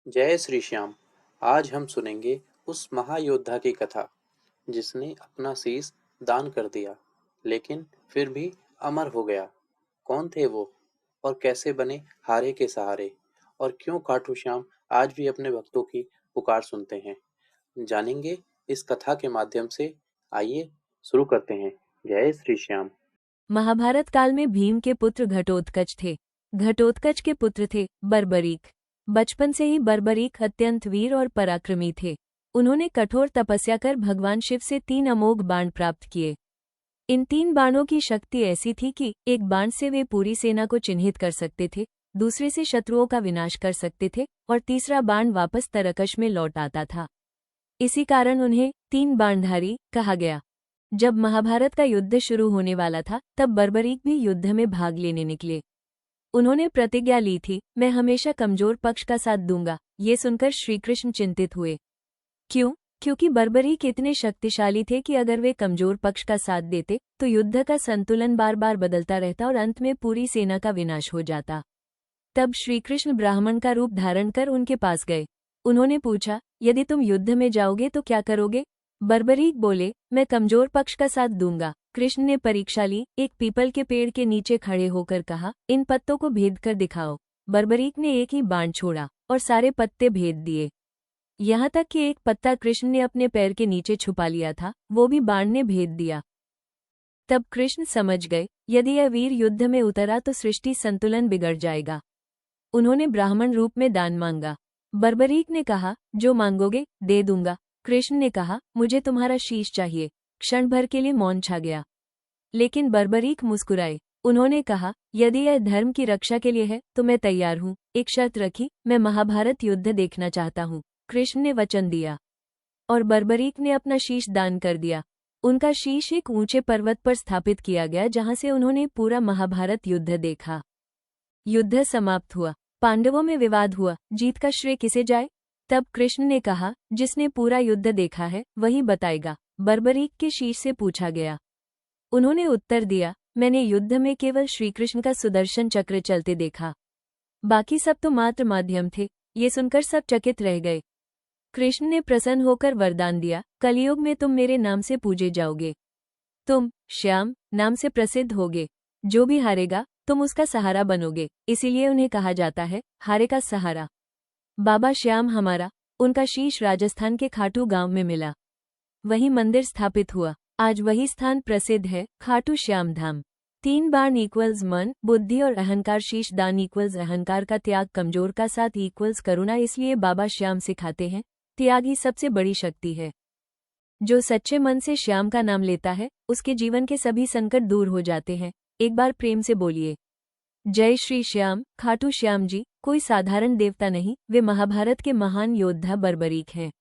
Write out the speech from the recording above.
जय श्री श्याम। आज हम सुनेंगे उस महायोद्धा की कथा जिसने अपना शीश दान कर दिया लेकिन फिर भी अमर हो गया। कौन थे वो और कैसे बने हारे के सहारे, और क्यों खाटू श्याम आज भी अपने भक्तों की पुकार सुनते हैं, जानेंगे इस कथा के माध्यम से। आइए शुरू करते हैं। जय श्री श्याम। महाभारत काल में भीम के पुत्र घटोत्कच थे। घटोत्कच के पुत्र थे बर्बरीक। बचपन से ही बर्बरीक अत्यंत वीर और पराक्रमी थे। उन्होंने कठोर तपस्या कर भगवान शिव से 3 अमोघ बाण प्राप्त किए। इन 3 बाणों की शक्ति ऐसी थी कि एक बाण से वे पूरी सेना को चिन्हित कर सकते थे, दूसरे से शत्रुओं का विनाश कर सकते थे और तीसरा बाण वापस तरकश में लौट आता था। इसी कारण उन्हें 3 बाणधारी कहा गया। जब महाभारत का युद्ध शुरू होने वाला था तब बर्बरीक भी युद्ध में भाग लेने निकले। उन्होंने प्रतिज्ञा ली थी, मैं हमेशा कमजोर पक्ष का साथ दूंगा। ये सुनकर श्रीकृष्ण चिंतित हुए। क्यों? क्योंकि बर्बरीक इतने शक्तिशाली थे कि अगर वे कमजोर पक्ष का साथ देते तो युद्ध का संतुलन बार बार बदलता रहता और अंत में पूरी सेना का विनाश हो जाता। तब श्रीकृष्ण ब्राह्मण का रूप धारण कर उनके पास गए। उन्होंने पूछा, यदि तुम युद्ध में जाओगे तो क्या करोगे? बर्बरीक बोले, मैं कमजोर पक्ष का साथ दूंगा। कृष्ण ने परीक्षा ली, एक पीपल के पेड़ के नीचे खड़े होकर कहा, इन पत्तों को भेद कर दिखाओ। बर्बरीक ने एक ही बाण छोड़ा और सारे पत्ते भेद दिए। यहाँ तक कि एक पत्ता कृष्ण ने अपने पैर के नीचे छुपा लिया था, वो भी बाण ने भेद दिया। तब कृष्ण समझ गए, यदि यह वीर युद्ध में उतरा तो सृष्टि संतुलन बिगड़ जाएगा। उन्होंने ब्राह्मण रूप में दान मांगा। बर्बरीक ने कहा, जो मांगोगे दे दूंगा। कृष्ण ने कहा, मुझे तुम्हारा शीश चाहिए। क्षण भर के लिए मौन छा गया, लेकिन बर्बरीक मुस्कुराए। उन्होंने कहा, यदि यह धर्म की रक्षा के लिए है तो मैं तैयार हूँ। एक शर्त रखी, मैं महाभारत युद्ध देखना चाहता हूँ। कृष्ण ने वचन दिया और बर्बरीक ने अपना शीश दान कर दिया। उनका शीश एक ऊंचे पर्वत पर स्थापित किया गया जहां से उन्होंने पूरा महाभारत युद्ध देखा। युद्ध समाप्त हुआ। पांडवों में विवाद हुआ, जीत का श्रेय किसे जाए? तब कृष्ण ने कहा, जिसने पूरा युद्ध देखा है वही बताएगा। बर्बरीक के शीश से पूछा गया। उन्होंने उत्तर दिया, मैंने युद्ध में केवल श्रीकृष्ण का सुदर्शन चक्र चलते देखा, बाकी सब तो मात्र माध्यम थे। ये सुनकर सब चकित रह गए। कृष्ण ने प्रसन्न होकर वरदान दिया, कलयुग में तुम मेरे नाम से पूजे जाओगे। तुम श्याम नाम से प्रसिद्ध होगे। जो भी हारेगा तुम उसका सहारा बनोगे, इसीलिए उन्हें कहा जाता है हारे का सहारा। बाबा श्याम हमारा। उनका शीश राजस्थान के खाटू गांव में मिला। वहीं मंदिर स्थापित हुआ। आज वही स्थान प्रसिद्ध है, खाटू श्याम धाम। 3 बाण इक्वल्स मन, बुद्धि और अहंकार। शीश दान इक्वल्स अहंकार का त्याग, कमजोर का साथ इक्वल्स करुणा। इसलिए बाबा श्याम सिखाते हैं, त्याग ही सबसे बड़ी शक्ति है। जो सच्चे मन से श्याम का नाम लेता है उसके जीवन के सभी संकट दूर हो जाते हैं। एक बार प्रेम से बोलिए, जय श्री श्याम। खाटू श्याम जी कोई साधारण देवता नहीं, वे महाभारत के महान योद्धा बर्बरीक हैं।